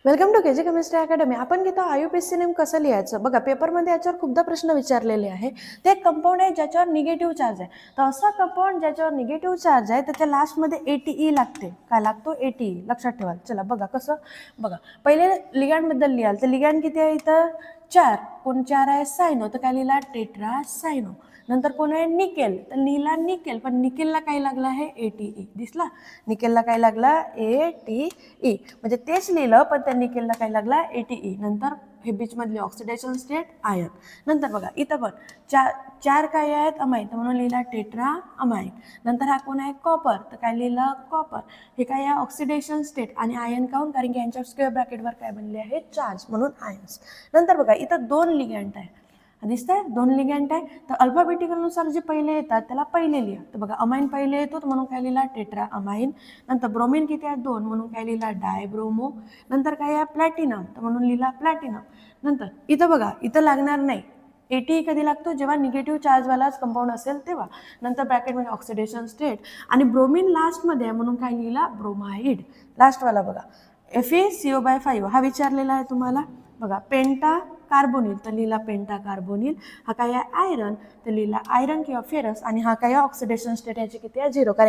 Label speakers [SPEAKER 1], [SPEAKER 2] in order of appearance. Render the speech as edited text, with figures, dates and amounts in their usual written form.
[SPEAKER 1] Welcome to KG chemistry academy. आपण घेतो आयुपीएससी name कसं लिहायचं. बघा, पेपरमध्ये याच्यावर खूपदा प्रश्न विचारलेले आहे. ते एक कंपाऊंड आहे ज्याच्यावर निगेटिव्ह चार्ज आहे. तर असा कंपाऊंड ज्याच्यावर निगेटिव्ह चार्ज आहे त्याच्या लास्टमध्ये ATE लागते. काय लागतो? ATE. लक्षात ठेवा. चला बघा कसं. बघा, पहिले लिगँडबद्दल लिहाल तर लिगँड किती आहे इथं? 4. कोण 4 आहे? सायनो. तर काय लिहिला? टेट्रा सायनो. नंतर कोण आहे? निकेल. तर लिहिला निकेल, पण निकेलला काय लागला आहे? ATE. दिसला? निकेलला काय लागला? ATE. म्हणजे तेच लिहिलं, पण त्या निकेलला काय लागला? ATE. नंतर हे बीचमधली ऑक्सिडेशन स्टेट आयन. नंतर बघा इथं पण चार काय आहेत? अमाईन. तर म्हणून लिहिला टेट्रा अमाईन. नंतर हा कोण आहे? कॉपर. तर काय लिहिलं? कॉपर. हे काय आहे? Oxidation state. आणि आयन काऊन? कारण की यांच्या स्क्वेअर ब्रॅकेटवर काय बनले आहे? चार्ज, म्हणून आयन्स. नंतर बघा इथं 2 लिगँड आहे. दिसतंय? 2 लिगँड आहे. तर अल्फाबेटिकलनुसार जे पहिले येतात त्याला पहिले लिहा. तर बघा, अमाईन पहिले येतो, तर म्हणून काय लिहिला? Tetra amine. नंतर ब्रोमीन किती आहे? 2, म्हणून काय लिहिला? डायब्रोमो. नंतर काय आहे? प्लॅटिनम. तर म्हणून लिहिला प्लॅटिनम. नंतर इथं बघा, इथं लागणार नाही. ATE कधी लागतो? जेव्हा निगेटिव्ह चार्जवालाच कंपाऊंड असेल तेव्हा. नंतर ब्रॅकेटमध्ये ऑक्सिडेशन स्टेट. आणि ब्रोमीन लास्टमध्ये आहे, म्हणून काय लिहिला? ब्रोमाइड. लास्टवाला बघा, FeCO5 हा विचारलेला आहे तुम्हाला. बघा, पेंटा कार्बोनिल. तर लिहिला पेंटा कार्बोनिल. हा काय आहे? आयरन. तर लिहिला आयरन किंवा फेरस. आणि हा काय आहे? Oxidation state. याची किती आहे? 0. कारण